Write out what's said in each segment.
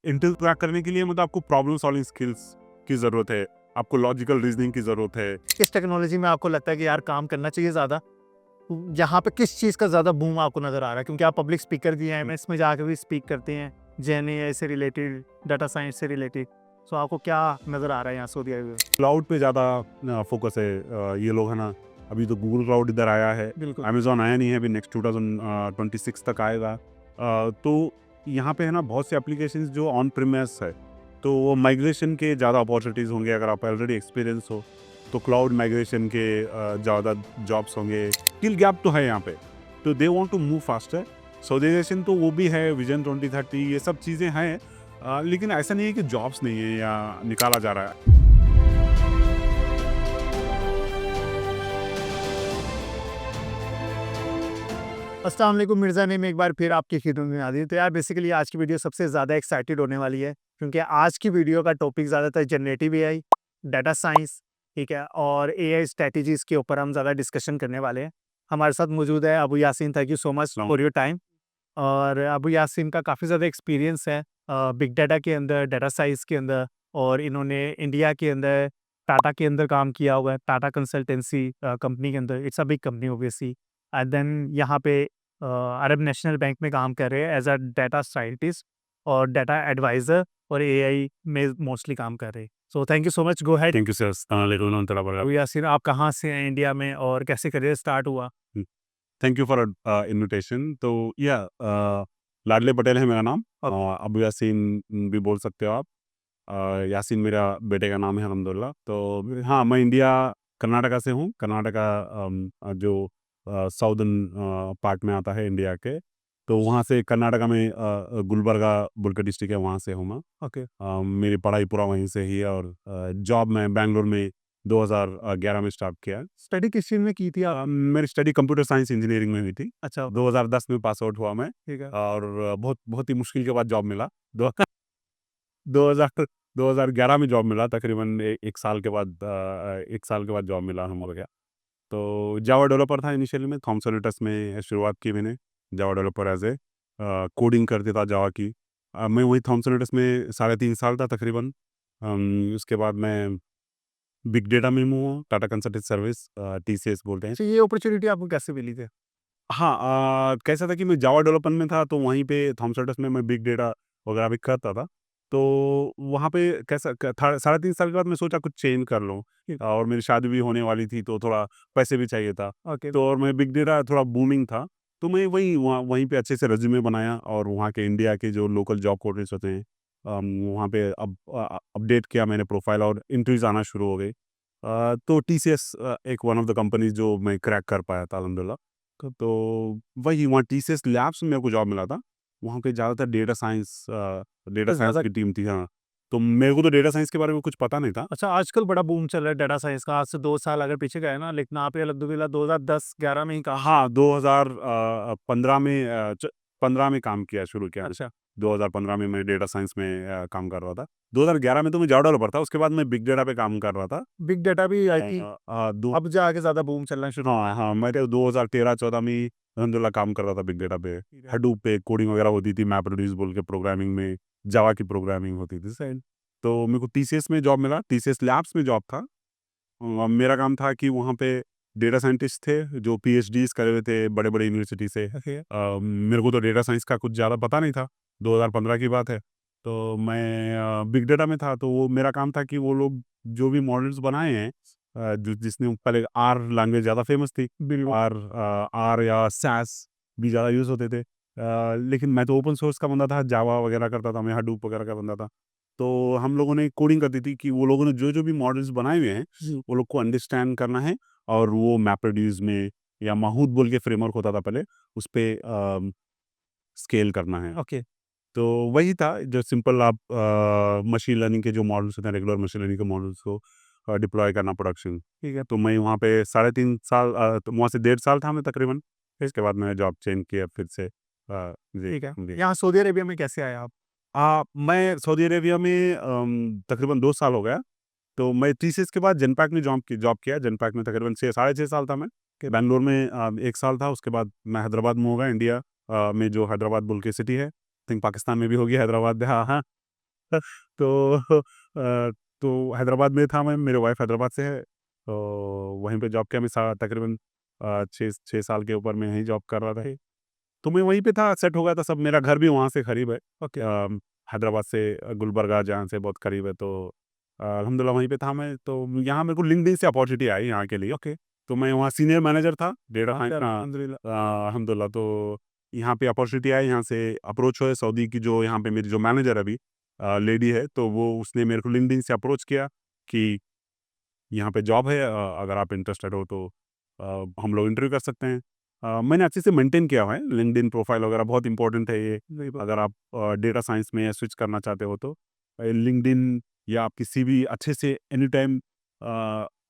Intel crack करने के लिए मतलब आपको प्रॉब्लम सॉल्विंग स्किल्स की ज़रूरत है, आपको लॉजिकल रीजनिंग की ज़रूरत है। किस टेक्नोलॉजी में आपको लगता है कि यार काम करना चाहिए ज़्यादा? यहाँ पे किस चीज़ का ज़्यादा बूम आपको नज़र आ रहा है? क्योंकि आप पब्लिक स्पीकर भी हैं, एमएस में जाके भी स्पीक करते हैं, जेन एआई से रिलेटेड, डाटा साइंस से रिलेटेड। सो आपको क्या नज़र आ रहा है यहाँ सऊदी अरब में? क्लाउड पे ज़्यादा फोकस है। ये लोग है ना, अभी तो गूगल क्लाउड इधर आया है, बिल्कुल। अमेज़न आया नहीं है, अभी नेक्स्ट 2026 तक आएगा। तो यहाँ पे है ना बहुत से एप्लीकेशंस जो ऑन प्रीमियस है, तो वो माइग्रेशन के ज़्यादा अपॉर्चुनिटीज़ होंगे। अगर आप ऑलरेडी एक्सपीरियंस हो तो क्लाउड माइग्रेशन के ज़्यादा जॉब्स होंगे। स्किल गैप तो है यहाँ पे, तो they want to move faster. Saudization तो वो भी है, विजन 2030 ये सब चीज़ें हैं। लेकिन ऐसा नहीं है कि जॉब्स नहीं है या निकाला जा रहा है। अस्सलाम वालेकुम, मिर्ज़ा नेम एक बार फिर आपकी खिदमत में हाज़िर। तो यार बेसिकली आज की वीडियो सबसे ज़्यादा एक्साइटेड होने वाली है, क्योंकि आज की वीडियो का टॉपिक ज़्यादातर जनरेटिव एआई, डाटा साइंस, ठीक है? और एआई स्ट्रैटेजीज़ के ऊपर हम ज़्यादा डिस्कशन करने वाले हैं। हमारे साथ मौजूद है Abu Yasin, thank you so much सलाम। For your time. और अबू यासीन का काफ़ी ज़्यादा एक्सपीरियंस है बिग डाटा के अंदर, डाटा साइंस के अंदर, और इन्होंने इंडिया के अंदर टाटा के अंदर काम किया हुआ है, टाटा कंसल्टेंसी कंपनी के अंदर। It's a big company obviously. And then यहाँ पे अरब नेशनल बैंक में काम कर रहे हैं एज़ अ डाटा साइंटिस्ट और डाटा एडवाइज़र, और एआई में मोस्टली काम कर रहे हैं। So thank you so much, go ahead. Thank you sir. अस्सलाम वालेकुम वरहमतुल्लाहि अबू यासीन, आप कहाँ से हैं इंडिया में, और कैसे करियर स्टार्ट हुआ? Thank you for invitation. तो या लाडले पटेल है मेरा नाम। अबू यासीन भी बोल सकते हो आप। यासीन मेरा बेटे का नाम है अल्हम्दुलिल्लाह। तो हाँ, मैं इंडिया कर्नाटका से हूँ। कर्नाटका जो साउदर्न पार्ट में आता है इंडिया के, तो वहाँ से कर्नाटका में गुलबर्गा बोल के डिस्ट्रिक्ट है, वहाँ से हूँ मैं। ओके। मेरी पढ़ाई पूरा वहीं से ही है, और जॉब मैं बैंगलोर में 2011 में स्टार्ट किया। स्टडी किस चीज़ में की थी आप? मेरी स्टडी कंप्यूटर साइंस इंजीनियरिंग में हुई थी। अच्छा। 2010 में पास आउट हुआ मैं, ठीक है। और बहुत बहुत ही मुश्किल के बाद जॉब मिला। दो 2000 2011 में जॉब मिला, तकरीबन 1 साल के बाद 1 साल के बाद जॉब मिला हम लोग। तो जावा डेवलपर था इनिशियली में, थॉमसन रिटर्स में शुरुआत की मैंने Java developer as a coding करते था जावा की। मैं वही थॉमसन रिटर्स में साढ़े 3 साल था तकरीबन। उसके बाद मैं बिग डेटा में हूँ, टाटा कंसल्टेंसी सर्विस, टीसीएस बोलते हैं। अच्छा, ये अपॉर्च्युनिटी आपको कैसे मिली थी? हाँ, कैसा था कि मैं जावा डेवलपमेंट में था, तो वहीं पे थॉमसन रिटर्स में मैं बिग डेटा वगैरह भी करता था। तो वहाँ पे कैसा था, साढ़े 3 साल के बाद मैं सोचा कुछ चेंज कर लूँ, और मेरी शादी भी होने वाली थी, तो थोड़ा पैसे भी चाहिए था। ओके। तो और मैं बिग डेटा थोड़ा बूमिंग था, तो मैं वहीं पे अच्छे से रेज़्यूमे बनाया, और वहाँ के इंडिया के जो लोकल जॉब पोर्टल्स होते हैं, वहाँ पे अपडेट किया मैंने प्रोफ़ाइल, और इंटरव्यूज़ आना शुरू हो गए। तो टीसीएस एक वन ऑफ द कंपनीज़ जो मैं क्रैक कर पाया था अल्हम्दुलिल्लाह। तो वही वहाँ टीसीएस लैब्स में मेरे को जॉब मिला था। वहाँ पे ज़्यादातर डेटा बस साइंस ज़्यादा। की टीम थी। हाँ, तो मेरे को तो डेटा साइंस के बारे में कुछ पता नहीं था। अच्छा, आजकल बड़ा बूम चल रहा है डाटा साइंस का। आज से 2 साल अगर पीछे गए ना, लेकिन आप ये अल्हम्दुलिल्लाह 2010-11 में ही काम। हाँ, 2015 में 15 में काम किया, शुरू किया। अच्छा। 2015 में मैं डेटा साइंस में काम कर रहा था। 2011 में तो मैं जावा डेवलपर था, उसके बाद मैं बिग डेटा पे काम कर रहा था। बिग डाटा भी आई थिंक दो अब जाके ज़्यादा बूम चलना शुरू। हाँ, हाँ, मैं तो 2013-14 में ही अल्हम्दुलिल्लाह काम कर रहा था बिग डेटा पे। हडूप पे कोडिंग वगैरह होती थी, मैपरेड्यूस बोल के प्रोग्रामिंग में, जावा की प्रोग्रामिंग होती थी साइड। तो मेरे को टीसीएस में जॉब मिला, टीसीएस लैब्स में जॉब था। मेरा काम था कि वहाँ पे डेटा साइंटिस्ट थे, जो पीएचडीज़ करे हुए थे बड़े-बड़े यूनिवर्सिटी से। ओके। मेरे को तो डेटा साइंस का कुछ ज़्यादा पता नहीं था, 2015 की बात है। तो मैं बिग डेटा में था, तो वो मेरा काम था कि वो लोग जो भी मॉडल्स बनाए हैं, जिसने पहले आर लैंग्वेज ज़्यादा फेमस थी। बिल्कुल। आर या सैस भी ज़्यादा यूज़ होते थे। लेकिन मैं तो ओपन सोर्स का बंदा था, जावा वगैरह करता था, मैं हडूप वगैरह का बंदा था। तो हम लोगों ने कोडिंग कर दी थी कि वो लोगों ने जो-जो भी मॉडल्स बनाए हुए हैं, वो लोग को अंडरस्टैंड करना है, और वो मैपरेड्यूस में या माहूत बोल के फ्रेमवर्क होता था पहले, उसपे स्केल करना है। ओके। तो वही था जो सिंपल आप मशीन लर्निंग के जो मॉडल्स होते हैं, रेगुलर मशीन लर्निंग के मॉडल्स को डिप्लॉय करना प्रोडक्शन। ठीक है, तो मैं वहाँ पे साढ़े 3 साल, तो वहाँ से 1.5 साल था मैं तकरीबन। इसके बाद मैंने जॉब चेंज किया फिर से। जी, ठीक है। जी। यहाँ सऊदी अरेबिया में कैसे आए आप? मैं सऊदी अरेबिया में तकरीबन 2 साल हो गया। तो मैं थीसिस के बाद जेनपैक में जॉब किया। जेनपैक में तकरीबन 6 साढ़े 6 साल था मैं। बैंगलोर में 1 साल था, उसके बाद मैं हैदराबाद में हो गया, इंडिया में जो हैदराबाद बोल के सिटी है। आई थिंक पाकिस्तान में भी होगी हैदराबाद। हाँ, हाँ। तो तो हैदराबाद में था मैं, मेरी वाइफ हैदराबाद से है, तो वहीं पे जॉब किया मैं तकरीबन 6 साल के ऊपर मैं यहीं जॉब कर रहा था। तो मैं वहीं पे था, सेट हो गया था सब, मेरा घर भी वहाँ से करीब है। ओके। हैदराबाद से गुलबर्गा जहाँ से बहुत करीब है, तो अल्हम्दुलिल्लाह वहीं पे था मैं। तो यहाँ मेरे को लिंक्डइन से अपॉर्चुनिटी आई यहाँ के लिए। ओके। तो मैं वहाँ सीनियर मैनेजर था, डेटा अल्हम्दुलिल्लाह। अल्हम्दुलिल्लाह। तो यहाँ पे अपॉर्चुनिटी आई, यहाँ से अप्रोच हुए सऊदी की, जो यहाँ पे मेरी जो मैनेजर अभी लेडी है, तो वो उसने मेरे को लिंक्डइन से अप्रोच किया कि यहाँ पे जॉब है, अगर आप इंटरेस्टेड हो तो हम लोग इंटरव्यू कर सकते हैं। मैंने अच्छे से मेंटेन किया हुआ है लिंक्डइन प्रोफाइल वगैरह, बहुत इंपॉर्टेंट है ये। सही बात। अगर आप डेटा साइंस में स्विच करना चाहते हो तो लिंक्डइन या आपकी सीवी अच्छे से एनी टाइम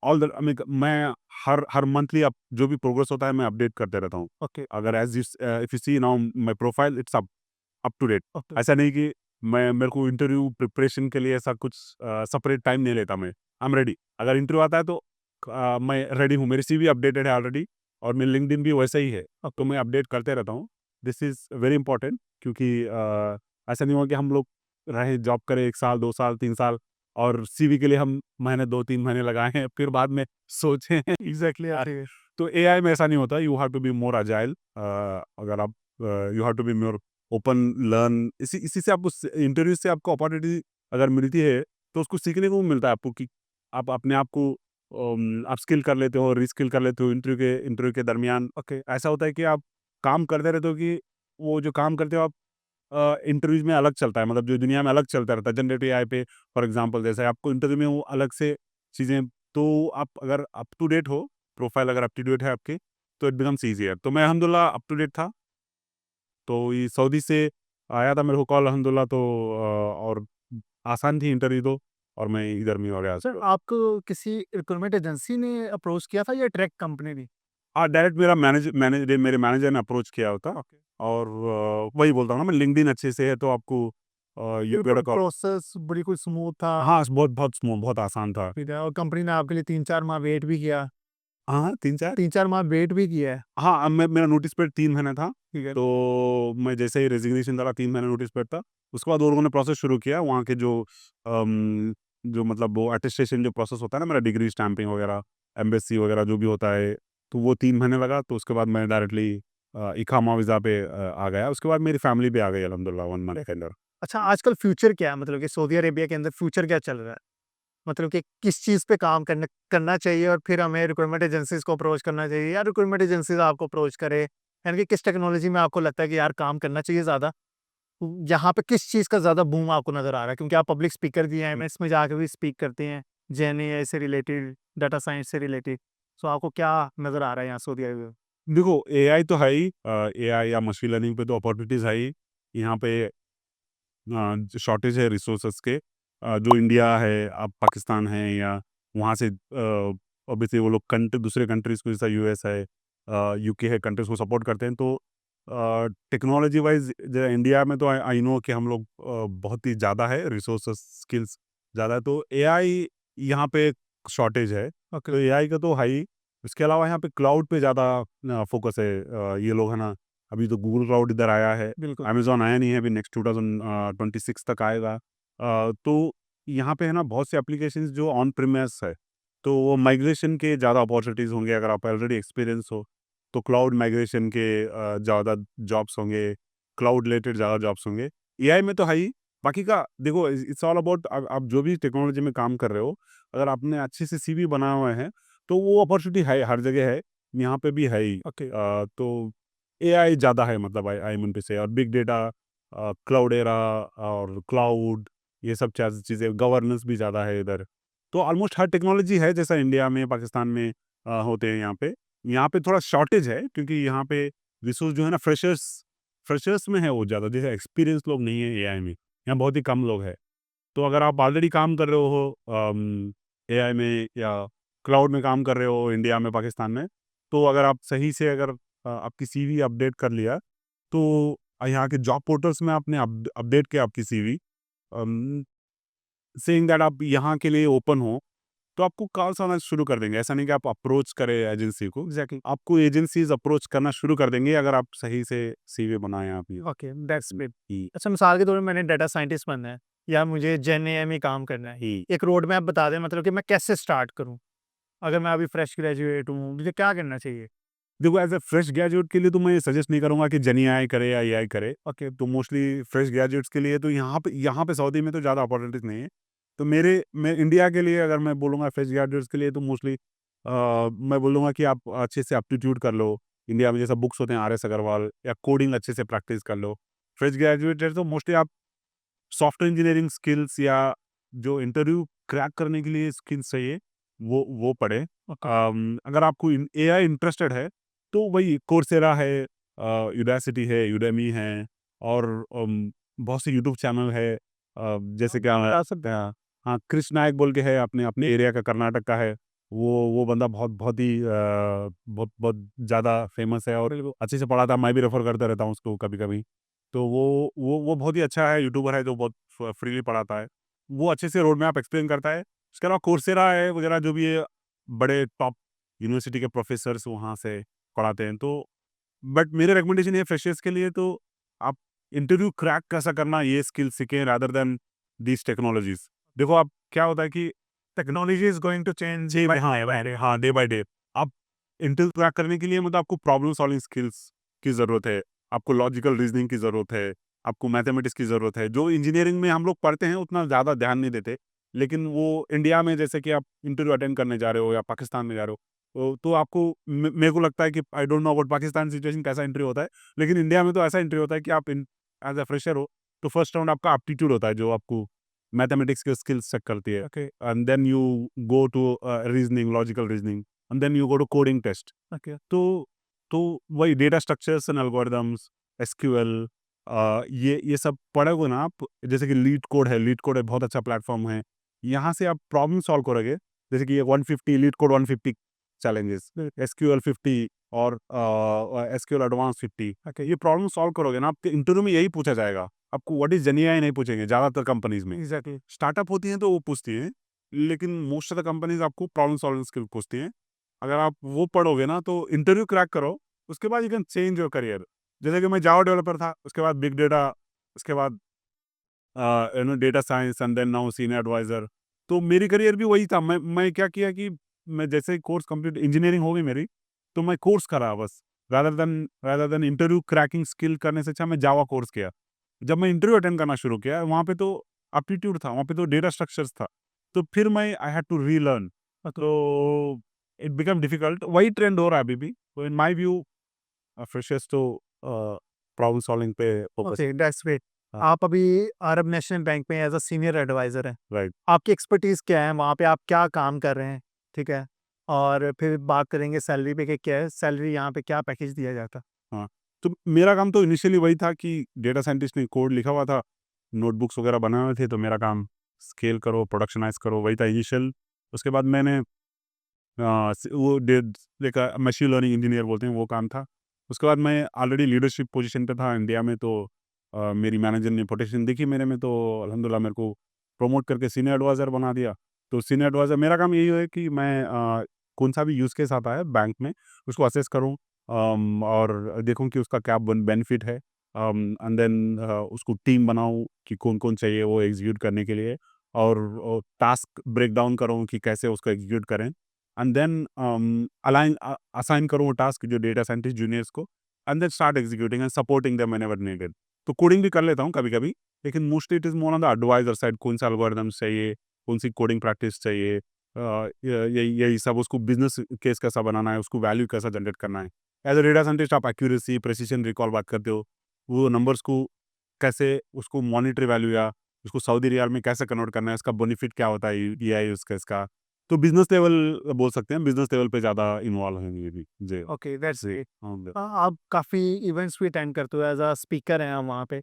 ऑल द मैं हर हर मंथली आप जो भी प्रोग्रेस होता है मैं अपडेट करते रहता हूँ। ओके। अगर as if you see now my profile it's up to date. Okay. ऐसा नहीं कि मैं मेरे को इंटरव्यू प्रिपरेशन के लिए ऐसा कुछ सेपरेट टाइम नहीं लेता मैं। आई एम रेडी, अगर इंटरव्यू आता है तो मैं रेडी हूँ, मेरी सीवी अपडेटेड है ऑलरेडी, और मेरा लिंक्डइन भी वैसा ही है, तो मैं अपडेट करते रहता हूँ। दिस इज़ वेरी इंपॉर्टेंट, क्योंकि ऐसा नहीं हो कि हम लोग रहे जॉब करें 1 साल, 2 साल, 3 साल, और सीवी के लिए हम महीने 2-3 महीने लगाए हैं, फिर बाद में सोचें। एग्ज़ैक्टली यार, आपने तो एआई में ऐसा नहीं होता, you have to be more agile. अगर आप you have to be more open, learn, इसी इसी से आप उस इंटरव्यू से आपको अपॉर्चुनिटी अगर मिलती है, तो उसको सीखने को मिलता है आपको, कि आप अपने आप को अपस्किल कर लेते हो, रीस्किल कर लेते हो इंटरव्यू के दरमियान। ओके। ऐसा होता है कि आप काम करते रहते हो, कि वो जो काम करते हो आप इंटरव्यूज़ में अलग चलता है, मतलब जो दुनिया में अलग चलता रहता है, जनरेटिव एआई पे फॉर एग्ज़ाम्पल, जैसे आपको इंटरव्यू में वो अलग से चीज़ें, तो आप अगर अप टू डेट हो, प्रोफाइल अगर अप टू डेट है आपकी, तो इट बिकम्स ईज़ियर। तो मैं अल्हम्दुलिल्लाह अप टू डेट था, तो ये सऊदी से आया था मेरे को कॉल अल्हम्दुलिल्लाह, तो और आसान थी इंटरव्यू तो, और मैं इधर में हो गया सर तो। आपको किसी रिक्रूटमेंट एजेंसी ने अप्रोच किया था या डायरेक्ट कंपनी ने? हाँ, डायरेक्ट मेरा मेरे मैनेजर ने अप्रोच किया होता, ओके। और वही बोलता हूँ ना मैं, लिंक्डइन अच्छे से है तो आपको ये फिर प्रोसेस बड़ी कोई स्मूथ था, हाँ, बहुत बहुत स्मूथ, बहुत आसान था। फिर और कंपनी ने आपके लिए 3-4 माह वेट भी किया। हाँ, 3-4। 3-4 माह वेट भी किया है, हाँ, अब मेरा नोटिस पीरियड 3 महीने था, ठीक है? तो मैं जैसे ही रेज़िग्नेशन डाला, 3 महीने नोटिस पीरियड था। उसके बाद वो लोगों ने प्रोसेस शुरू किया, वहाँ के जो मतलब वो अटेस्टेशन जो प्रोसेस होता है ना, मेरा डिग्री स्टैंपिंग वगैरह, एम्बेसी वगैरह जो भी होता है, तो वो 3 महीने लगा, तो उसके बाद मैं डायरेक्टली इक़ामा वीज़ा पे आ गया। उसके बाद मेरी फैमिली भी आ गई अल्हम्दुलिल्लाह 1 मंथ के अंदर। अच्छा आजकल फ्यूचर क्या है? मतलब कि सऊदी अरेबिया के अंदर फ्यूचर क्या चल रहा है? मतलब कि किस चीज़ पे काम करना करना चाहिए और फिर हमें रिक्रूटमेंट एजेंसीज़ को अप्रोच करना चाहिए या रिक्रूटमेंट एजेंसीज़ आपको अप्रोच करे? यानी कि किस टेक्नोलॉजी में आपको लगता है कि यार काम करना चाहिए ज़्यादा? यहाँ पे किस चीज़ का ज़्यादा बूम आपको नज़र आ रहा है? क्योंकि आप पब्लिक स्पीकर भी हैं, एमएस में जाके भी स्पीक करते हैं, जेन एआई से रिलेटेड, डाटा साइंस से रिलेटेड। सो आपको क्या नज़र आ रहा है यहाँ सऊदी अरेबिया में? देखो, एआई तो है ही, एआई या मशीन लर्निंग पे तो अपॉर्चुनिटीज़ है ही। यहाँ पे शॉर्टेज है रिसोर्सेज के, जो इंडिया है, अब पाकिस्तान है, या वहाँ से ऑब्वियसली वो लोग दूसरे कंट्रीज़ को, जैसा यूएस है, यूके है, कंट्रीज़ को सपोर्ट करते हैं। तो टेक्नोलॉजी वाइज जो इंडिया में तो आई आई नो कि हम लोग बहुत ही ज़्यादा है, रिसोर्सेज स्किल्स ज़्यादा है, तो एआई यहाँ पे शॉर्टेज है। ओके, तो एआई का तो है ही। इसके अलावा यहाँ पे क्लाउड पे ज़्यादा फोकस है। ये लोग है ना, अभी तो गूगल क्लाउड इधर आया है, बिल्कुल। अमेज़न आया नहीं है, अभी नेक्स्ट 2026 तक आएगा। तो यहाँ पे है ना बहुत से एप्लीकेशंस जो ऑन प्रीमियस है, तो वो माइग्रेशन के ज़्यादा अपॉर्चुनिटीज़ होंगे, अगर आप ऑलरेडी एक्सपीरियंस हो, तो क्लाउड माइग्रेशन के ज़्यादा जॉब्स होंगे, क्लाउड रिलेटेड ज़्यादा जॉब्स होंगे। एआई में तो है ही, बाकी का देखो इट्स ऑल अबाउट, आप जो भी टेक्नोलॉजी में काम कर रहे हो, अगर आपने अच्छे से सीवी बनाए हुए हैं, तो वो अपॉर्चुनिटी है, हर जगह है, यहाँ पे भी है ही। ओके। तो एआई ज़्यादा है, मतलब आई मीन टू से, और बिग डेटा, क्लाउड एरा, और क्लाउड, ये सब चीज़ें, गवर्नेंस भी ज़्यादा है इधर। तो ऑलमोस्ट हर टेक्नोलॉजी है, जैसा इंडिया में, पाकिस्तान में होते हैं यहाँ पे। यहाँ पे थोड़ा शॉर्टेज है, क्योंकि यहाँ पे रिसोर्स जो है ना, फ्रेशर्स में है वो ज़्यादा, जैसे एक्सपीरियंस लोग नहीं है एआई में, यहाँ बहुत ही कम लोग हैं। तो अगर आप ऑलरेडी काम कर रहे हो एआई में, या क्लाउड में काम कर रहे हो इंडिया में, पाकिस्तान में, तो अगर आप सही से, अगर आपकी सीवी अपडेट कर लिया, तो यहाँ के जॉब पोर्टल्स में आपने अपडेट किया आपकी सीवी, सेइंग दैट आप यहाँ के लिए ओपन हो, तो आपको कॉल्स आना शुरू कर देंगे। ऐसा नहीं कि आप अप्रोच करें एजेंसी को, एग्ज़ैक्टली। आपको एजेंसीज अप्रोच करना शुरू कर देंगे, अगर आप सही से सीवी बनाएं आप ये। Okay, that's great. जी। अच्छा मिसाल के तौर पे मैंने डाटा साइंटिस्ट बनना है, या मुझे जेन एआई में काम करना है, ही एक रोड मैप बता दें मतलब कि मैं कैसे स्टार्ट करूँ? अगर मैं अभी फ्रेश ग्रेजुएट हूँ, मुझे क्या करना चाहिए? देखो एज़ अ फ्रेश ग्रेजुएट के लिए तो मैं सजेस्ट नहीं करूँगा कि जेनी एआई करे या एआई करे। ओके, तो मोस्टली फ्रेश ग्रेजुएट्स के लिए तो यहाँ पे सऊदी में तो ज़्यादा अपॉर्चुनिटीज़ नहीं है। तो मैं इंडिया के लिए अगर मैं बोलूँगा फ्रेश ग्रेजुएट्स के लिए तो मोस्टली मैं बोलूँगा कि आप अच्छे से एप्टीट्यूड कर लो। इंडिया में जैसा बुक्स होते हैं आर.एस. अग्रवाल या कोडिंग अच्छे से प्रैक्टिस कर लो। फ्रेश ग्रेजुएट है तो मोस्टली आप सॉफ्टवेयर इंजीनियरिंग स्किल्स या जो इंटरव्यू क्रैक करने के लिए स्किल्स चाहिए वो पढ़े। ओके, अगर आपको एआई इंटरेस्टेड है तो वही कोर्सेरा है, यूडेसिटी है, यूडेमी है और बहुत से यूट्यूब चैनल है, जैसे क्या बता सकते हैं। हाँ हाँ, कृष्ण नायक बोल के है, अपने अपने एरिया का, कर्नाटक का है। वो बंदा बहुत ही बहुत बहुत ज़्यादा फेमस है और अच्छे से पढ़ाता है। मैं भी रेफर करता रहता हूँ उसको कभी कभी। तो वो बहुत ही अच्छा है, यूट्यूबर है जो बहुत फ्रीली पढ़ाता है। वो अच्छे से रोड मैप एक्सप्लेन करता है। उसके अलावा कोर्सेरा है वगैरह, जो भी है बड़े टॉप यूनिवर्सिटी के प्रोफेसर्स वहाँ से पढ़ाते हैं। तो बट मेरे रिकमेंडेशन ये फ्रेशर्स के लिए तो आप इंटरव्यू क्रैक कैसा करना ये स्किल सीखें रादर देन दीज टेक्नोलॉजीज। देखो आप क्या होता है कि technology is going to change day by bye हाँ डे बाय डे आप इंटरव्यू क्रैक करने के लिए मतलब आपको प्रॉब्लम सॉल्विंग स्किल्स की ज़रूरत है, आपको लॉजिकल रीजनिंग की ज़रूरत है, आपको मैथमेटिक्स की ज़रूरत है, जो इंजीनियरिंग में हम लोग पढ़ते हैं उतना ज़्यादा ध्यान नहीं देते। लेकिन वो इंडिया में जैसे कि आप इंटरव्यू अटेंड करने जा रहे हो या पाकिस्तान में जा रहे हो, तो आपको मेरे को लगता है कि I don't know about Pakistan situation कैसा इंटरव्यू होता है, लेकिन इंडिया में तो ऐसा इंटरव्यू होता है कि आप एज अ फ्रेशर हो तो फर्स्ट राउंड आपका एप्टीट्यूड होता है जो आपको मैथमेटिक्स के स्किल्स चेक करती है। Okay, and then you go to reasoning, logical reasoning, and then you go to coding test. Okay, तो वही data structures and algorithms, SQL, ये सब पढ़ोगे ना आप। जैसे कि लीड कोड है बहुत अच्छा प्लेटफॉर्म है। यहाँ से आप प्रॉब्लम सॉल्व करोगे, जैसे कि ये 150 लीड कोड 150 चैलेंजेस, एसक्यूएल 50 और एसक्यूएल एडवांस 50। ओके, ये प्रॉब्लम सॉल्व करोगे ना, आपके इंटरव्यू में यही पूछा जाएगा। आपको व्हाट इज जेनीआई नहीं पूछेंगे ज़्यादातर कंपनीज में। एग्ज़ैक्टली। स्टार्टअप होती हैं तो वो पूछती हैं, लेकिन मोस्ट ऑफ द कंपनीज आपको प्रॉब्लम सॉल्विंग स्किल पूछती हैं। अगर आप वो पढ़ोगे ना तो इंटरव्यू क्रैक करो, उसके बाद you can change your career. जैसे कि मैं जावा डेवलपर था, उसके बाद बिग डेटा, उसके बाद data science and then now senior advisor. तो मेरी करियर भी वही था। मैं क्या किया कि मैं जैसे ही कोर्स कंप्लीट, इंजीनियरिंग हो गई मेरी, तो मैं कोर्स करा बस, rather than interview cracking skill करने से अच्छा मैं जावा कोर्स किया। जब मैं इंटरव्यू अटेंड करना शुरू किया, वहाँ पे तो एप्टीट्यूड था, वहाँ पे तो डेटा स्ट्रक्चर्स था। तो फिर मैं आई हैड टू रीलर्न। तो इट बिकम डिफिकल्ट। वही ट्रेंड हो रहा है अभी भी। तो इन माय व्यू फ्रेशर्स तो प्रॉब्लम सॉल्विंग पे फोकस। Okay, that's great. हाँ, आप अभी अरब नेशनल बैंक में एज़ अ सीनियर एडवाइज़र हैं। राइट। आपकी एक्सपर्टीज़ क्या है? वहाँ पे आप क्या काम कर रहे हैं? ठीक है? और फिर बात करेंगे सैलरी पे कि क्या है सैलरी यहाँ पे क्या पैकेज दिया जाता है? हाँ, तो मेरा काम तो इनिशियली वही था कि डेटा साइंटिस्ट ने कोड लिखा हुआ था, नोटबुक्स वगैरह बनाए हुए थे, तो मेरा काम स्केल करो, प्रोडक्शनाइज़ करो, वही था इनिशियल। उसके बाद मैंने वो देखा, मशीन लर्निंग इंजीनियर बोलते हैं, वो काम था। उसके बाद मैं ऑलरेडी लीडरशिप पोजीशन पे था इंडिया में, तो मेरी मैनेजर ने पोटेंशियल देखी मेरे में, तो अल्हम्दुलिल्लाह मेरे को प्रमोट करके सीनियर एडवाइज़र बना दिया। तो सीनियर एडवाइज़र मेरा काम यही है कि मैं कौन-सा भी यूज़ केस आता है बैंक में, उसको असेस करूँ, और देखूँ कि उसका क्या बेनिफिट है। एंड देन उसको टीम बनाऊँ कि कौन-कौन चाहिए वो एग्ज़ीक्यूट करने के लिए, और टास्क ब्रेक डाउन करूँ कि कैसे उसको एग्ज़ीक्यूट करें। एंड देन असाइन करूँ वो टास्क जो डेटा साइंटिस्ट जूनियर्स को, and then start executing and supporting them whenever needed. तो कोडिंग भी कर लेता हूँ कभी-कभी, लेकिन mostly it is more on the advisor side, कौन सा एल्गोरिथम्स चाहिए, कौन सी कोडिंग प्रैक्टिस चाहिए, यही यही सब, उसको बिज़नेस केस कैसा बनाना है, उसको वैल्यू कैसा जनरेट करना है। एज़ अ डेटा साइंटिस्ट आप एक्यूरेसी, प्रिसिशन, रिकॉल बात करते हो, वो नंबर्स को कैसे उसको मॉनेटरी वैल्यू या उसको सऊदी रियाल में कैसे कन्वर्ट करना है, उसका बेनिफिट क्या होता है, ईआई उसका इसका। तो बिज़नेस लेवल बोल सकते हैं, बिज़नेस लेवल पे ज़्यादा इन्वॉल्व हैं ये भी। जी, ओके, दैट्स जी, ग्रेट। हाँ, ब आप काफ़ी इवेंट्स भी अटेंड करते हो एज़ अ स्पीकर हैं आप वहाँ पे।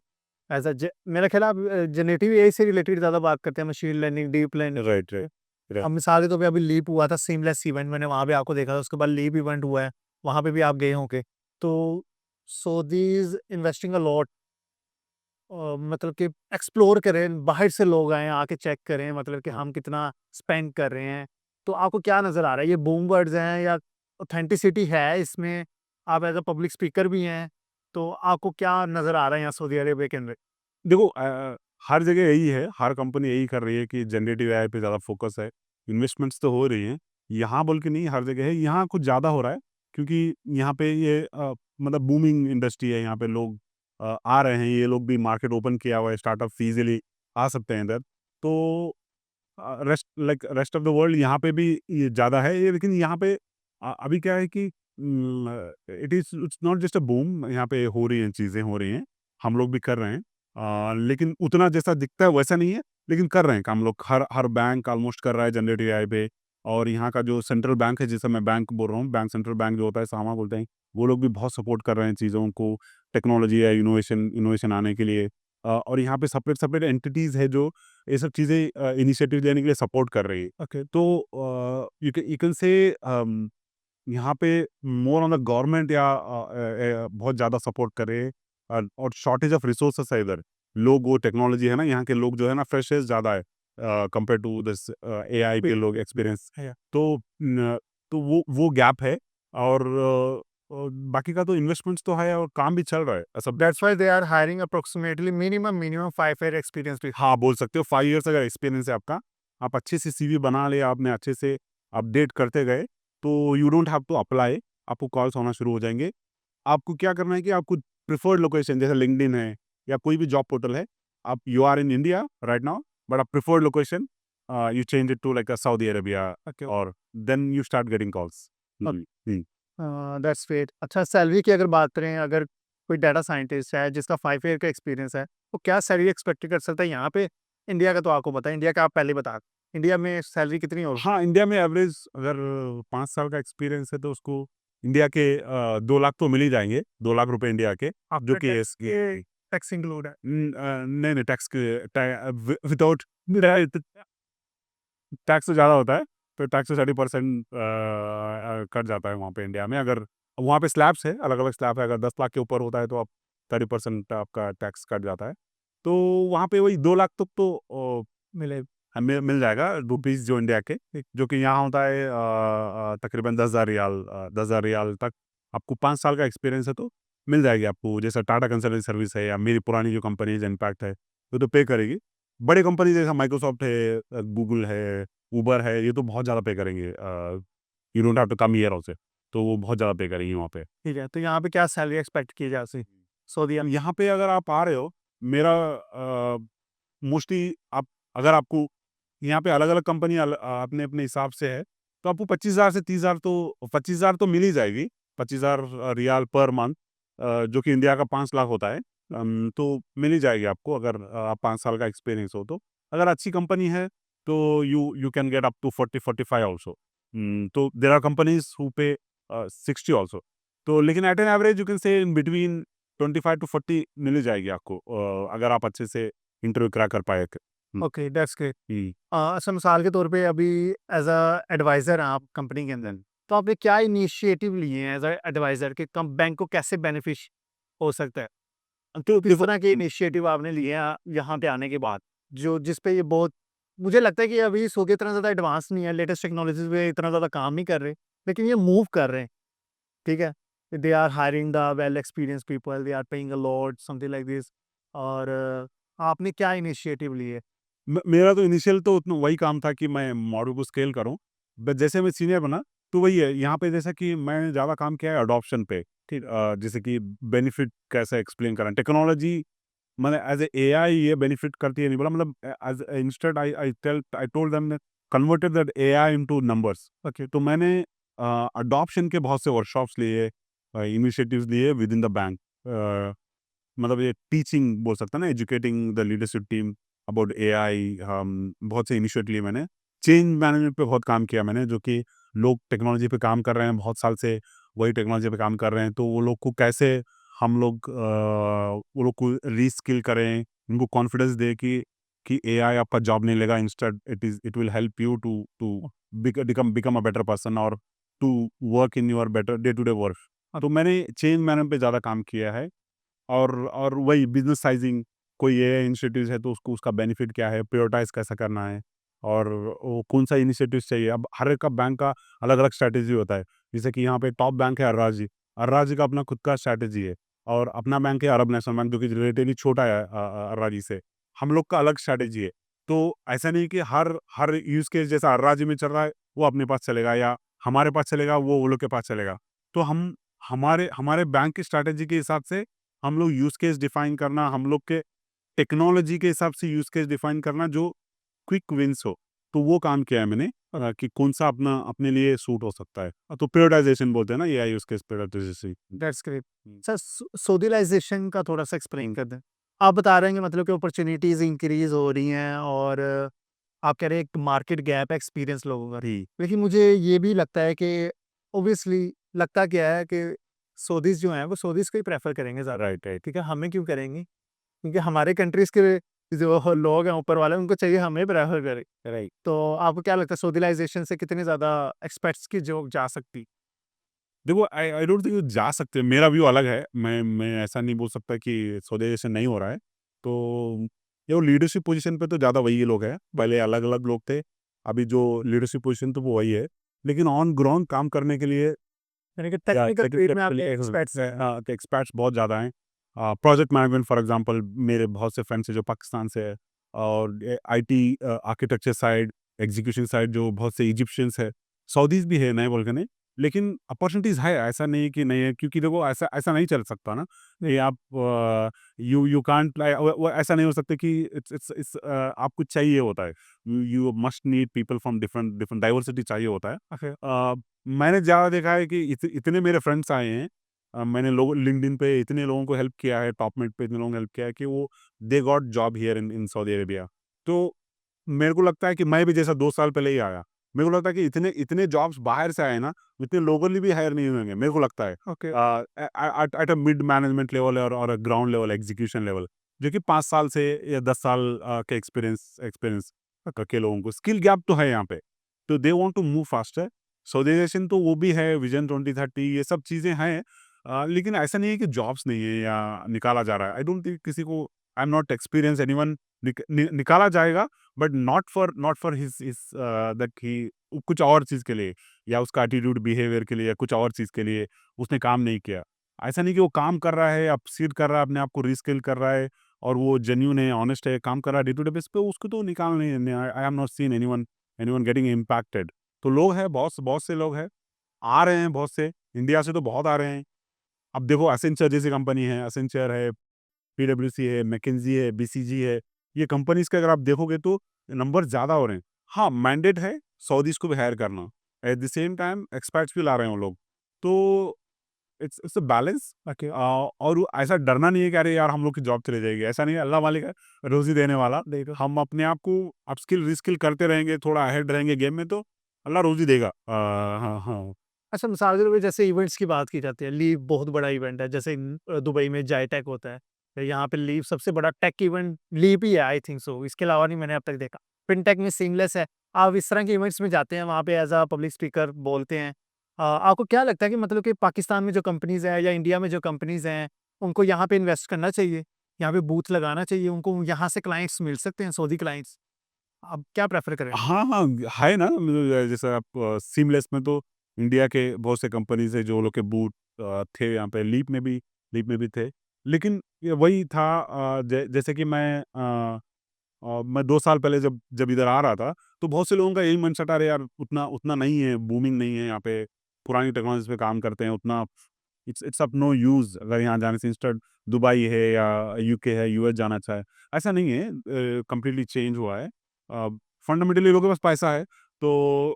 एज़ अ ज मेरा ख़्याल है आप जनरेटिव एआई से रिलेटेड ज़्यादा बात करते हैं, machine learning, deep learning. Right, right. र अब मिसाल के तौर पे अभी लीप हुआ था, सीमलेस इवेंट मैंने वहाँ पे आपको देखा था, उसके बाद लीप इवेंट हुआ है, वहाँ पे भी आप गए होंगे। तो सऊदीज़ इन्वेस्टिंग अ लॉट मतलब कि एक्सप्लोर करें, बाहर से लोग आएँ, आके चेक करें मतलब कि हाँ, हम कितना स्पेंड कर रहे हैं। तो आपको क्या नज़र आ रहा है? ये बूम वर्ड्स हैं या ऑथेंटिसिटी है इसमें? आप एज़ अ पब्लिक स्पीकर भी हैं, तो आपको क्या नज़र आ रहा है यहाँ सऊदी अरेबिया के अंदर? देखो हर जगह यही है, हर कंपनी यही कर रही है कि जनरेटिव एआई पे ज़्यादा फोकस है। इन्वेस्टमेंट्स तो हो रही हैं, यहाँ बोल के नहीं हर जगह है, यहाँ कुछ ज़्यादा हो रहा है क्योंकि यहाँ पे ये मतलब बूमिंग इंडस्ट्री है, यहाँ पे लोग आ रहे हैं, ये लोग भी मार्केट ओपन किया हुआ है, स्टार्टअप्स ईज़िली आ सकते हैं इधर। तो रेस्ट ऑफ द वर्ल्ड यहाँ पे भी ये ज़्यादा है ये, लेकिन यहाँ पे अभी क्या है कि it's not just a boom, यहाँ पे हो रही हैं चीज़ें हो रही हैं, हम लोग भी कर रहे हैं। लेकिन उतना जैसा दिखता है वैसा नहीं है, लेकिन कर रहे हैं काम लोग, हर हर बैंक ऑलमोस्ट कर रहा है जनरेटिव एआई पे। और यहाँ का जो सेंट्रल बैंक है, जिसे मैं बैंक बोल रहा हूँ, बैंक सेंट्रल बैंक जो होता है सामा बोलते हैं, वो लोग भी बहुत सपोर्ट कर रहे हैं चीज़ों को, टेक्नोलॉजी या इनोवेशन इनोवेशन आने के लिए। और यहाँ पे सेपरेट सेपरेट एंटिटीज़ है जो ये सब चीज़ें इनिशिएटिव लेने के लिए सपोर्ट कर रही है। ओके। तो यू कैन से यहाँ पे मोर ऑन द गवर्नमेंट या बहुत ज़्यादा सपोर्ट करे। और शॉर्टेज ऑफ रिसोर्सेस है इधर, लोग वो टेक्नोलॉजी है ना, यहाँ के लोग जो है ना फ्रेशर्स ज़्यादा है कंपेयर टू दिस एआई पे लोग एक्सपीरियंस। या तो तो वो गैप है। और बाकी का तो इन्वेस्टमेंट्स तो है और काम भी चल रहा है सब। That's why they are hiring approximately minimum 5 year experience भी। हाँ, बोल सकते हो 5 इयर्स अगर एक्सपीरियंस है आपका, आप अच्छे से सीवी बना लिया, आपने अच्छे से अपडेट करते गए, तो you don't have to apply, आपको कॉल्स होना शुरू हो जाएँगे। आपको क्या करना है कि आपको प्रेफर्ड लोकेशन जैसे लिंक्डइन है या कोई भी जॉब पोर्टल है, आप you are in India right now, but आप preferred location you change it to like Saudi Arabia, okay. और then you start getting calls. That's great. अच्छा, सैलरी की अगर बात करें, अगर कोई डाटा साइंटिस्ट है जिसका 5 ईयर का एक्सपीरियंस है, वो क्या सैलरी एक्सपेक्ट कर सकता है यहाँ पे? इंडिया का तो आपको पता है, इंडिया का आप पहले बता, इंडिया में सैलरी कितनी हो? हाँ, इंडिया में एवरेज अगर 5 साल का एक्सपीरियंस है तो उसको इंडिया के 2 लाख तो मिल ही जाएँगे, 2 लाख रुपए इंडिया के, जो आफ्टर कि टैक्स एस के टैक्स इंक्लूड है? नहीं, नहीं, टैक्स के विदाउट टैक्स तो ज़्यादा होता है, तो टैक्स तो 30% कट जाता है वहाँ पे इंडिया में। अगर वहाँ पे स्लैब्स है, अलग-अलग स्लैब है, अगर 10 लाख के ऊपर होता है तो आप 30% आपका टैक्स कट जाता है। तो वहाँ पे वही 2 लाख तक तो मिले। हमें मिल जाएगा रुपीज़ जो इंडिया के, जो कि यहाँ होता है तकरीबन 10,000 रियाल, 10,000 रियाल तक। आपको 5 साल का एक्सपीरियंस है तो मिल जाएगी आपको, जैसा टाटा कंसल्टेंसी सर्विस है या मेरी पुरानी जो कंपनी है इम्पैक्ट है, वो तो पे करेगी। बड़ी कंपनी जैसा माइक्रोसॉफ्ट है, गूगल है, उबर है, ये तो बहुत ज़्यादा पे करेंगे। You don't have to come here also, तो वो बहुत ज़्यादा पे करेंगी वहाँ पे। ठीक है, तो यहाँ पे क्या सैलरी एक्सपेक्ट की जा सकती सऊदीया में? यहाँ पे अगर आप आ रहे हो, मेरा मोस्टली आप अगर आपको यहाँ पे अलग-अलग कंपनी अपने-अपने हिसाब से है, तो आपको 25,000 से 30,000 तो 25,000 तो मिल ही जाएगी, 25,000 रियाल पर मंथ, जो कि इंडिया का 5 लाख होता है। तो मिल ही जाएगी आपको अगर आप 5 साल का एक्सपीरियंस हो तो। अगर अच्छी कंपनी है, तो you can get up to 40-45 also. तो there are companies who pay 60 also. तो लेकिन at an average you can say in between 25 to 40 मिल ही जाएगी आपको, अगर आप अच्छे से इंटरव्यू क्रैक कर पाए। हुँ, ओके, दैट्स ग्रेट। हुँ। अच्छा, मिसाल के तौर पे अभी एज़ अ एडवाइज़र हैं आप कंपनी के अंदर, तो आपने क्या इनिशिएटिव लिए हैं एज़ अ एडवाइज़र कि कम बैंक को कैसे बेनिफिश हो सकता है? तो किस देखो, तरह के इनिशिएटिव आपने लिए हैं यहाँ पे आने के बाद? जो जिस पे ये बहुत, मुझे लगता है कि अभी सो के इतना ज़्यादा एडवांस नहीं है, लेटेस्ट टेक्नोलॉजीज़ पे इतना ज़्यादा काम नहीं कर रहे, लेकिन ये मूव कर रहे हैं, ठीक है? They are hiring the well experienced people, they are paying a lot, something like this. और आपने क्या इनिशिएटिव लिए? मेरा तो इनिशियल तो उतना वही काम था कि मैं मॉडल को स्केल करूँ। बट जैसे मैं सीनियर बना, तो वही है, यहाँ पे जैसा कि मैंने ज़्यादा काम किया है अडॉप्शन पे, ठीक? जैसे कि बेनिफिट कैसे एक्सप्लेन करें, टेक्नोलॉजी मैंने एज़ ए एआई ये बेनिफिट करती है नहीं बोला, मतलब as instead I told them converted that AI into numbers. Okay, तो मैंने अडॉप्शन के बहुत से वर्कशॉप्स लिए, इनिशिएटिव्स लिए विद इन द बैंक। मतलब ये टीचिंग बोल सकते हैं ना, educating the leadership team about AI. बहुत से इनिशिएटिव लिए मैंने, चेंज मैनेजमेंट पे बहुत काम किया मैंने, जो कि लोग टेक्नोलॉजी पे काम कर रहे हैं बहुत साल से, वही टेक्नोलॉजी पे काम कर रहे हैं, तो वो लोग को कैसे हम लोग वो लोग को रीस्किल करें, उनको कॉन्फिडेंस दे कि एआई आपका जॉब नहीं लेगा, instead it will help you to become a better person और to work in your better day to day work. तो मैंने चेंज मैनेजमेंट पे ज़्यादा काम किया है। और वही बिज़नेस साइज़िंग, कोई एआई इनिशिएटिव्स है तो उसको उसका बेनिफिट क्या है, प्रायोरिटाइज़ कैसा करना है, और वो कौन-सा इनिशिएटिव्स चाहिए। अब हर एक का बैंक का अलग-अलग स्ट्रैटेजी होता है। जैसे कि यहाँ पे टॉप बैंक है अर्राजी, अर्राजी का अपना खुद का स्ट्रैटेजी है, और अपना बैंक है अरब नेशनल बैंक, जो कि रिलेटिवली छोटा है अर्राजी से। हम लोग का अलग स्ट्रैटेजी है। तो ऐसा नहीं कि हर यूज़ केस जैसा हर राज्य में चल रहा है, वो अपने पास चलेगा या हमारे पास चलेगा, वो लोग के पास चलेगा। तो हम हमारे हमारे बैंक की स्ट्रैटेजी के हिसाब से हम लोग यूज़ केस डिफाइन करना, हम लोग के टेक्नोलॉजी के हिसाब से यूज़ केस डिफाइन करना जो क्विक विन्स हो, तो वो काम किया है मैंने कि कौन-सा अपने लिए सूट हो सकता है। तो प्रायोरिटाइज़ेशन बोलते हैं ना, AI use case prioritization. That's great. हुँ। सर सोशलाइज़ेशन का थोड़ा-सा एक्सप्लेन कर दें। आप बता रहे हैं कि मतलब कि अपॉर्च्युनिटीज़ इंक्रीज़ हो रही हैं और आप कह रहे हैं एक मार्केट गैप है एक्सपीरियंस लोगों का। जी, लेकिन मुझे ये भी लगता है कि ऑब्वियसली लगता क्या है कि सऊदीज़ जो हैं वो सऊदीज़ को ही प्रेफ़र करेंगे ज़्यादा, राइट, राइट, ठीक है? हमें क्यों करेंगे? क्योंकि हमारे कंट्रीज़ के जो लोग हैं ऊपर वाले उनको चाहिए हमें प्रेफ़र करें। राइट। तो आपको क्या लगता है सऊदीलाइज़ेशन से कितने ज़्यादा एक्सपेट्स की जॉब जा सकती? देखो आई आई डोंट थिंक जा सकते, मेरा व्यू अलग है। मैं ऐसा नहीं बोल सकता कि स्वदेश नहीं हो रहा है। तो ये वो लीडरशिप पोज़ीशन पे तो ज़्यादा वही लोग हैं, पहले अलग-अलग लोग थे, अभी जो लीडरशिप पोज़ीशन तो वो वही है। लेकिन ऑन ग्राउंड काम करने के लिए यानी कि या टेक्निकल फील्ड में टेक्निकली आपके एक्सपेक्ट्स हैं। तो एक्सपर्ट्स बहुत ज़्यादा हैं। प्रोजेक्ट मैनेजमेंट फॉर एग्ज़ाम्पल मेरे बहुत से फ्रेंड्स हैं जो पाकिस्तान से है और IT architecture side, execution side जो बहुत से इजिप्शियंस है, सऊदीज़ भी है, नहीं बोल के नहीं। लेकिन अपॉर्च्युनिटीज़ है, ऐसा नहीं कि नहीं है क्योंकि देखो ऐसा ऐसा नहीं चल सकता ना। ये आप यू कांट लाइक वो ऐसा नहीं हो सकता कि आपको चाहिए होता है। You must need people from different different diversity चाहिए होता है। ओके, मैंने ज़्यादा देखा है कि इतने मेरे फ्रेंड्स आए हैं, मैंने लोग लिंक्डइन पे इतने लोगों को हेल्प किया है, टॉपमेट पे इतने लोगों को हेल्प किया है कि वो they got job here in in Saudi Arabia. तो मेरे को लगता है कि मैं भी जैसा 2 साल पहले ही आया। मेरे को लगता है कि इतने इतने जॉब्स बाहर से आए ना, इतने लोगों ने भी हायर नहीं होंगे, मेरे को लगता है। Okay, at a mid management level और अ ग्राउंड लेवल, एग्जीक्यूशन लेवल, जो कि 5 साल से या 10 साल के एक्सपीरियंस एक्सपीरियंस के लोगों को स्किल गैप तो है यहाँ पे। तो they want to move faster. Saudization तो वो भी है, विज़न 2030 ये सब चीज़ें हैं। लेकिन ऐसा नहीं है कि जॉब्स नहीं है या निकाला जा रहा है। आई डोंट थिंक किसी को I am not experience anyone निकाला जाएगा but not for his that he कुछ और चीज़ के लिए या उसका एटीट्यूड बिहेवियर के लिए या कुछ और चीज़ के लिए उसने काम नहीं किया। ऐसा नहीं कि वो काम कर रहा है, अपस्किल कर रहा है, अपने आप को रीस्किल कर रहा है और वो जेन्युइन है, ऑनेस्ट है, काम कर रहा है डे टू डे बेस पे, उसको तो निकाल नहीं। I have not seen anyone anyone getting impacted. बहुत बहुत से लोग हैं, आ रहे हैं बहुत से, इंडिया से तो बहुत आ रहे हैं। अब देखो एसेंचर जैसी कंपनी है, एसेंचर है, पीडब्ल्यूसी है, मैकेंजी है, बीसीजी है, ये कंपनीज़ के अगर आप देखोगे तो नंबर ज़्यादा हो रहे हैं। हाँ, मैंडेट है सऊदीज़ को भी हायर करना। At the same time experts भी ला रहे हैं वो लोग। तो इट्स अ बैलेंस। ओके, और वो ऐसा डरना नहीं है कि अरे यार हम लोग की जॉब चली जाएगी, ऐसा नहीं है, अल्लाह मालिक है, रोज़ी देने वाला। देखो। हम अपने आप को अपस्किल, रीस्किल करते रहेंगे, थोड़ा अहेड रहेंगे गेम में तो अल्लाह रोज़ी देगा। हाँ, हाँ। अच्छा मिसाल के तौर पे जैसे इवेंट्स की बात की जाती है, लीव बहुत बड़ा इवेंट है, जैसे दुबई में जाइटेक होता है। तो यहाँ पे लीव सबसे बड़ा टेक इवेंट लीव ही है आई थिंक सो, इसके अलावा नहीं मैंने अब तक देखा। फिनटेक में सीमलेस है, आप इस तरह के इवेंट्स में जाते हैं, वहाँ पे एज़ अ पब्लिक स्पीकर बोलते हैं। आपको क्या लगता है कि मतलब कि पाकिस्तान में जो कंपनीज़ हैं या इंडिया में जो कंपनीज़ हैं, उनको यहाँ पे इन्वेस्ट करना चाहिए? यहाँ पे बूथ लगाना चाहिए, उनको यहाँ से क्लाइंट्स मिल सकते हैं, सऊदी क्लाइंट्स? आप क्या प्रेफ़र करेंगे? हाँ, हाँ, है ना मतलब जैसे आप सीमलेस में तो इंडिया के बहुत से कंपनीज़ है जो लोग के बूट थे यहाँ पे, लीप में भी थे। लेकिन ये वही था जैसे कि मैं 2 साल पहले जब जब इधर आ रहा था, तो बहुत से लोगों का यही माइंडसेट अरे यार उतना उतना नहीं है, बूमिंग नहीं है यहाँ पे, पुरानी टेक्नोलॉजी पे काम करते हैं, उतना इट्स ऑफ नो यूज़ अगर यहाँ जाने से इंस्टेड दुबई है या यूके है, यूएस जाना अच्छा है। ऐसा नहीं है, कंप्लीटली चेंज हुआ है। फंडामेंटली लोगों के पास पैसा है, तो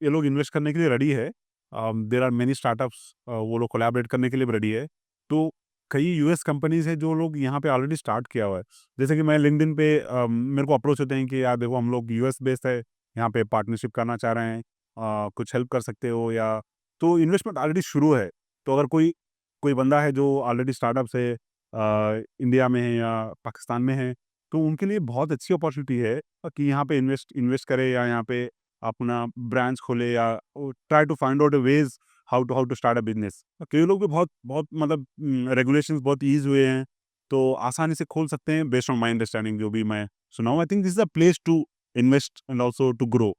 ये लोग इन्वेस्ट करने के लिए रेडी है। देयर आर मेनी स्टार्टअप्स, वो लोग कोलैबोरेट करने के लिए भी रेडी है। तो कई यूएस कंपनीज़ हैं जो लोग यहाँ पे ऑलरेडी स्टार्ट किया हुआ है। जैसे कि मैं लिंक्डइन पे मेरे को अप्रोच होते हैं कि यार देखो हम लोग यूएस बेस्ड है, यहाँ पे पार्टनरशिप करना चाह रहे हैं, कुछ हेल्प कर सकते हो या तो इन्वेस्टमेंट ऑलरेडी शुरू है। तो अगर कोई कोई बंदा है जो ऑलरेडी स्टार्टअप से इंडिया में है या पाकिस्तान में है, तो उनके लिए बहुत अच्छी अपॉर्चुनिटी है कि यहाँ पे इन्वेस्ट इन्वेस्ट करे या यहाँ पे अपना ब्रांच खोले या try to find out ways how to start a business. कई लोग भी बहुत बहुत मतलब रेगुलेशंस बहुत ईज़ हुए हैं, तो आसानी से खोल सकते हैं बेस्ड ऑन माय अंडरस्टैंडिंग जो भी मैं सुना हूँ। I think this is a place to invest and also to grow.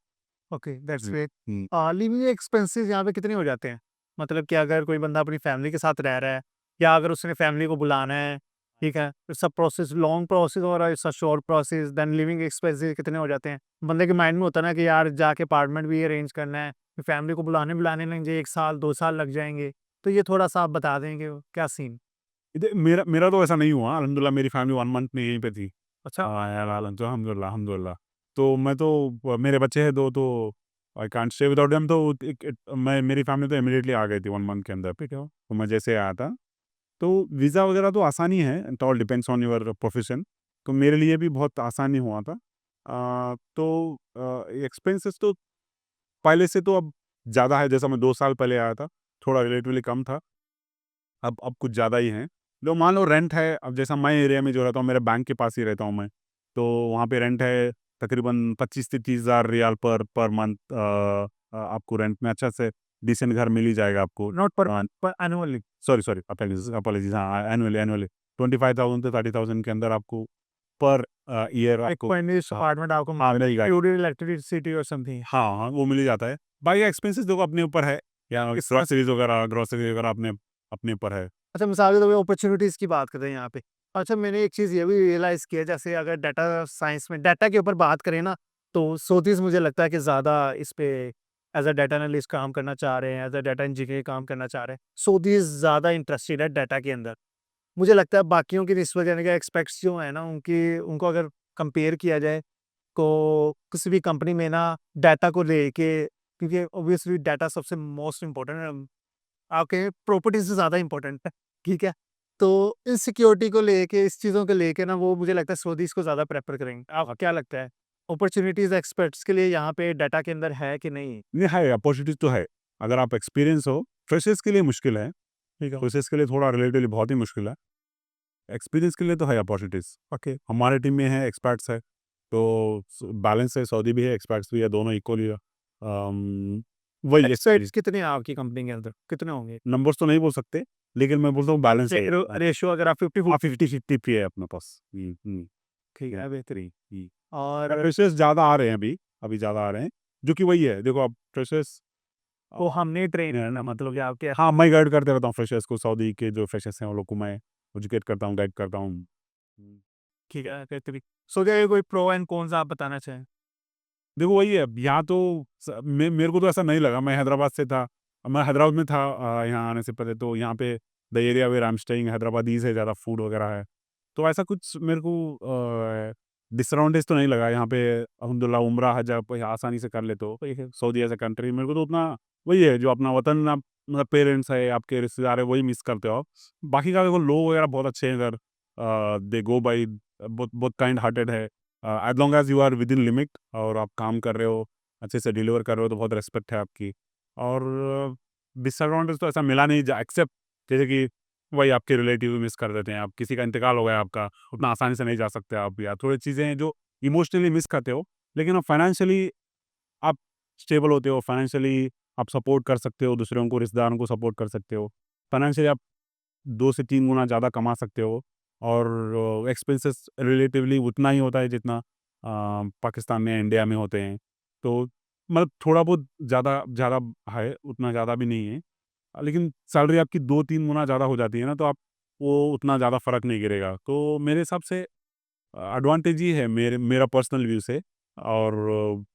Okay, that's जी। ग्रेट। हुँ। लिविंग एक्सपेंसेस यहाँ पे कितने हो जाते हैं? मतलब कि अगर कोई बंदा अपनी फैमिली के साथ रह रहा है या अगर उसने फैमिली को बुलाना है, ठीक है? It's a process, long process और it's a short process, then living expenses कितने हो जाते हैं। बंदे के माइंड में होता है ना कि यार जाके अपार्टमेंट भी अरेंज करना है, फिर फैमिली को बुलाने लग जाए 1 साल, 2 साल लग जाएँगे। तो ये थोड़ा-सा आप बता देंगे क्या सीन? इधर मेरा मेरा तो ऐसा नहीं हुआ, अल्हम्दुलिल्लाह मेरी फैमिली 1 मंथ में यहीं पे थी। अच्छा, यार अल्हम्दुलिल्लाह अल्हम्दुलिल्लाह। तो मैं तो मेरे बच्चे हैं 2 तो I can't stay without them, तो मैं मेरी फैमिली तो इमीडिएटली आ गई थी 1 मंथ के अंदर। ठीक है। तो मैं जैसे आया था, तो वीज़ा वगैरह तो आसानी है, it all depends on your profession. तो मेरे लिए भी बहुत आसानी हुआ था। तो एक्सपेंसेस तो पहले से तो अब ज़्यादा है, जैसा मैं 2 साल पहले आया था, थोड़ा रिलेटिवली कम था। अब कुछ ज़्यादा ही हैं। जो मान लो रेंट है, अब जैसा मैं एरिया में जो रहता हूँ, मेरे बैंक के पास ही रहता हूँ मैं, तो वहाँ पे रेंट है तकरीबन 25 से 30 हज़ार रियाल पर मंथ। आपको रेंट में अच्छा से डिसेंट घर मिल ही जाएगा आपको। नॉट पर मंथ, पर annually. Sorry sorry apologies apologies, हाँ, एनुअली एनुअली 25,000 से 30,000 के अंदर आपको पर ईयर एक आपको। फर्निश्ड हाँ, अपार्टमेंट आपको हाँ, मिलेगा। इंक्लूडेड इलेक्ट्रिसिटी और समथिंग। हाँ, हाँ, वो मिल ही जाता है। बाकी एक्सपेंसेस देखो अपने ऊपर है, या ग्रोसरीज़ वगैरह अपने अपने ऊपर है। अच्छा, मिसाल के तौर पे अपॉर्च्युनिटीज़ की बात करें यहाँ पे। अच्छा, मैंने एक चीज़ ये भी रियलाइज़ किया, जैसे अगर डाटा साइंस में डाटा के ऊपर बात करें ना, तो सोतीस मुझे लगता है कि ज़्यादा इस पे एज़ अ डाटा एनालिस्ट काम करना चाह रहे हैं, एज़ अ डाटा इंजीनियर काम करना चाह रहे हैं। सोतीस ज़्यादा इंटरेस्टेड है डाटा के अंदर। मुझे लगता है बाकियों की निस्बत यानी कि एक्सपेक्ट्स जो है ना उनकी, उनको अगर कंपेयर किया जाए, तो किसी भी कंपनी में ना डाटा को लेके, क्योंकि ऑब्वियसली डाटा सबसे मोस्ट इम्पोर्टेंट है, आपके प्रॉपर्टी से ज़्यादा इम्पोर्टेंट है, ठीक है? तो इस सिक्योरिटी को लेके, इस चीज़ों को लेके ना वो मुझे लगता है सऊदीज़ इसको ज़्यादा प्रेफ़र करेंगे। आपको क्या लगता है? अपॉर्च्युनिटीज़ एक्सपर्ट्स के लिए यहाँ पे डाटा के अंदर है कि नहीं? नहीं है, अपॉर्चुनिटीज़ तो है। अगर आप एक्सपीरियंस हो, फ्रेशर्स के लिए मुश्किल है, ठीक है, फ्रेशर्स के लिए थोड़ा रिलेटिवली बहुत ही मुश्किल है। एक्सपीरियंस के लिए तो है अपॉर्चुनिटीज़। ओके। हमारे टीम में है, एक्सपर्ट्स है, तो बैलेंस है, सऊदी भी है, एक्सपर्ट्स भी है, दोनों इक्वली है। वही एक्सपर्ट्स एक्सपीरियंस। कितने हैं आपकी कंपनी के अंदर? कितने होंगे? नंबर्स तो नहीं बोल सकते, लेकिन मैं बोलता हूँ बैलेंस है। रेशियो अगर आप 50 हाँ, 50 50-50 पे है अपने पास। ठीक या है, बेहतरीन। हुँ। और फ्रेशर्स ज़्यादा आ रहे हैं अभी ज़्यादा आ रहे हैं, जो कि वही है, देखो अब फ्रेशर्स वो हमने ट्रेन है ना, मतलब कि आपके। हाँ, मैं गाइड करते रहता हूँ फ्रेशर्स को, सऊदी के जो फ्रेशर्स हैं, उन लोग को मैं एजुकेट करता हूँ, गाइड करता हूँ। हुँ। ठीक है, बेहतरीन। सो क्या कोई प्रो एंड कॉन्स आप बताना चाहें? देखो वही है, यहाँ तो मेरे को तो ऐसा नहीं लगा, मैं हैदराबाद से था, मैं हैदराबाद में था यहाँ आने से पहले, तो यहाँ पे the area where I am staying Hyderabadis है, ज़्यादा फूड वगैरह है। तो ऐसा कुछ मेरे को डिसएडवांटेज तो नहीं लगा। यहाँ पे अल्हम्दुलिल्लाह उम्रा हज आप आसानी से कर लेते हो। ये सऊदी एज़ अ कंट्री मेरे को तो उतना वही है, जो अपना वतन आप मतलब पेरेंट्स है, आपके रिश्तेदार है, वही मिस करते हो आप। बाकी का देखो लोग वगैरह बहुत अच्छे हैं इधर, दे गो बाय, बहुत बहुत काइंड हार्टेड है। As long as you are within limit और आप काम कर रहे हो, अच्छे से डिलीवर कर रहे हो, तो बहुत रिस्पेक्ट है आपकी। और डिसएडवांटेज तो ऐसा मिला नहीं, जा एक्सेप्ट जैसे कि वही आपके रिलेटिव मिस कर देते हैं, आप किसी का इंतकाल हो गया आपका, उतना आसानी से नहीं जा सकते आप, या थोड़ी चीज़ें हैं जो इमोशनली मिस करते हो, लेकिन आप फाइनेंशियली आप स्टेबल होते हो, फाइनेंशियली आप सपोर्ट कर सकते हो, दूसरों को, रिश्तेदारों को सपोर्ट कर सकते हो। फाइनेंशियली आप 2 से 3 गुना ज़्यादा कमा सकते हो, और एक्सपेंसेस रिलेटिवली उतना ही होता है जितना पाकिस्तान में, इंडिया में होते हैं। तो मतलब थोड़ा बहुत ज़्यादा ज़्यादा है, उतना ज़्यादा भी नहीं है। लेकिन सैलरी आपकी 2-3 गुना ज़्यादा हो जाती है ना, तो आप वो उतना ज़्यादा फ़र्क नहीं गिरेगा। तो मेरे हिसाब से एडवांटेज ही है मेरा पर्सनल व्यू से, और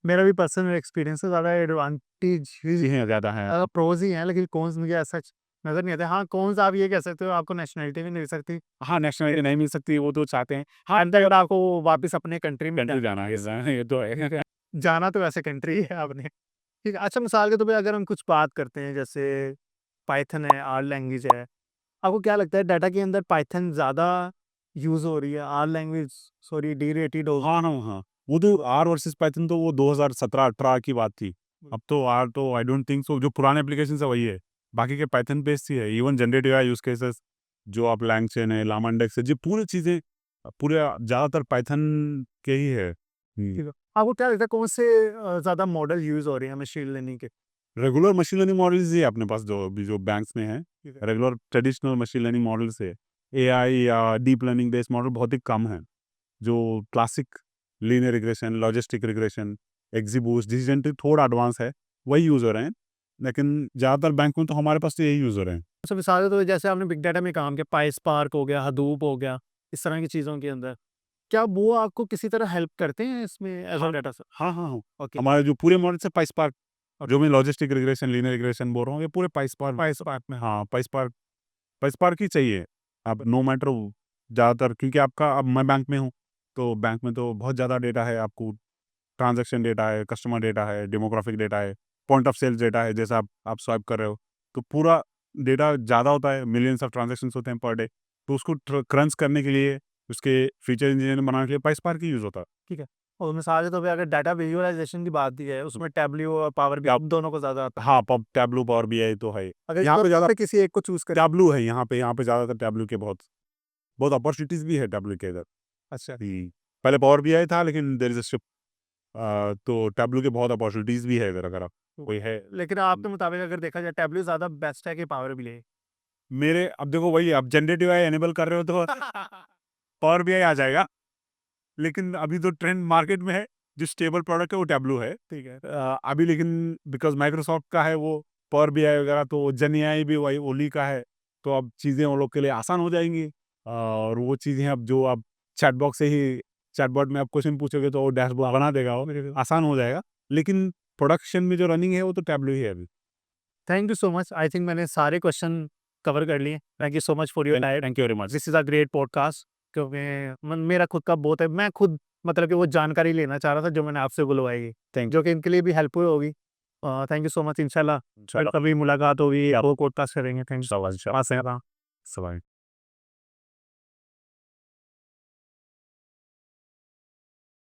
मेरा भी पर्सनल एक्सपीरियंस है, ज़्यादा एडवांटेज ही चीज़ें ज़्यादा हैं। प्रोज़ ही हैं, लेकिन कॉन्स मुझे ऐसा नज़र नहीं आते। हाँ, कॉन्स आप ये कह सकते हो, आपको नेशनैलिटी भी नहीं मिल सकती। हाँ, नेशनैलिटी नहीं मिल सकती, वो तो चाहते हैं। हाँ, एंड अगर आपको वापस अपने कंट्री में कंट्री जाना है, ये तो है। जाना, तो वैसे कंट्री ही है आपने। ठीक है, अच्छा, मिसाल के तौर पे अगर हम कुछ बात करते हैं, जैसे पाइथन है, आर लैंग्वेज है। आपको क्या लगता है डाटा के अंदर पाइथन ज़्यादा यूज़ हो रही है, आर लैंग्वेज सॉरी डीरेटेड हो? हाँ, हाँ, हाँ। वो तो आर वर्सेस पाइथन तो वो 2017-18 की बात थी। अब तो आर तो आई डोंट थिंक सो, जो पुराने एप्लीकेशंस है वही है। बाकी के पाइथन बेस्ड ही है। Even generative AI use cases जो आप लैंगचेन है, लामांडेक्स है, ये पूरी चीज़ें पूरे ज़्यादातर पाइथन के ही है। ठीक है। आपको क्या लगता है कौन से ज़्यादा मॉडल यूज़ हो रहे हैं मशीन लर्निंग के? रेगुलर मशीन लर्निंग मॉडल्स ही है अपने पास, जो अभी जो बैंक्स में है। ठीक है। Regular traditional machine learning models है। एआई या डीप लर्निंग बेस्ड मॉडल बहुत ही कम है। जो classic linear regression, logistic regression, XGBoost, decision tree थोड़ा एडवांस है, वही यूज़ हो रहे हैं। लेकिन ज़्यादातर बैंक में तो हमारे पास तो यही यूज़ हो रहे हैं। अच्छा, मिसाल के तौर पे जैसे आपने बिग डाटा में काम किया, पाइस्पार्क हो गया, हडूप हो गया, इस तरह की चीज़ों के अंदर। क्या वो आपको किसी तरह हेल्प करते हैं इसमें एज़ अ हाँ, डाटा स हाँ, हाँ, हाँ। ओके, हमारे जो पूरे मॉडल से पाइसपार्क जो मैं लॉजिस्टिक रिग्रेशन, लीनियर रिग्रेशन बोल रहा हूँ, ये पूरे पाइसपार्क पाइसपार्क में। हाँ, पाइसपार्क ही चाहिए। अब नो मैटर ज़्यादातर क्योंकि आपका अब मैं बैंक में हूँ, तो बैंक में तो बहुत ज़्यादा डेटा है आपको ट्रांज़ैक्शन डेटा है, कस्टमर डेटा है, डेमोग्राफिक डेटा है, पॉइंट ऑफ सेल्स डेटा है, जैसा आप स्वाइप कर रहे हो, तो पूरा डेटा ज़्यादा होता है, मिलियंस ऑफ ट्रांज़ैक्शंस होते हैं पर डे, तो उसको क्रंच करने के लिए, उसके फीचर इंजीनियरिंग बनाने के लिए पाइसपार्क ही यूज़ होता है। ठीक है। और मिसाल के तौर पे अगर डाटा विजुअलाइज़ेशन की बात की जाए, उसमें टैब्ल्यू और पावर बीआई टैब दोनों को ज़्यादा आता है। हाँ, पब टैब्लू, पावर बीआई तो है ही। अगर यहाँ पे ज़्यादा किसी एक को चूज़ करें टैब्लू है यहाँ पे ज़्यादातर टैब्लू के बहुत बहुत अपॉर्च्युनिटीज़ भी है टैब्लू के इधर। अच्छा, पहले पावर बीआई था लेकिन देयर इज़ अ शिफ्ट तो टैब्लू के बहुत अपॉर्च्युनिटीज़ भी है इधर अगर आप कोई है लेकिन आपके मुताबिक अगर देखा जाए टैब्ल्यू ज़्यादा बेस्ट है कि पावर बीआई? मेरे अब देखो वही आप जनरेटिव एआई इनेबल कर रहे हो तो पावर बीआई आ जाएगा। लेकिन अभी तो ट्रेंड मार्केट में है, जो स्टेबल प्रोडक्ट है वो टैब्लू है। ठीक है। अभी लेकिन बिकॉज़ माइक्रोसॉफ्ट का है वो पावर बीआई वगैरह तो जेन एआई भी वही ओली का है, तो अब चीज़ें उन लोग के लिए आसान हो जाएँगी। और वो चीज़ें अब जो आप चैटबॉक्स से ही चैटबॉट में आप क्वेश्चन पूछोगे तो वो डैशबोर्ड बना देगा वो, आसान हो जाएगा। लेकिन प्रोडक्शन में जो रनिंग है वो तो टैब्लू ही है अभी। Thank you so much. I think मैंने सारे क्वेश्चन कवर कर लिए। Thank you so much for your time. Thank you very much. This is a great podcast क्योंकि मेरा खुद का बहुत है। मैं खुद मतलब कि वो जानकारी लेना चाह रहा था जो मैंने आपसे बुलवाई, थैंक जो कि इनके लिए भी हेल्पफुल होगी। Thank you so much. इंशाल्लाह फिर इंशाल्लाह कभी मुलाकात होगी, आपको पॉडकास्ट करेंगे। Thank you so much. सवाल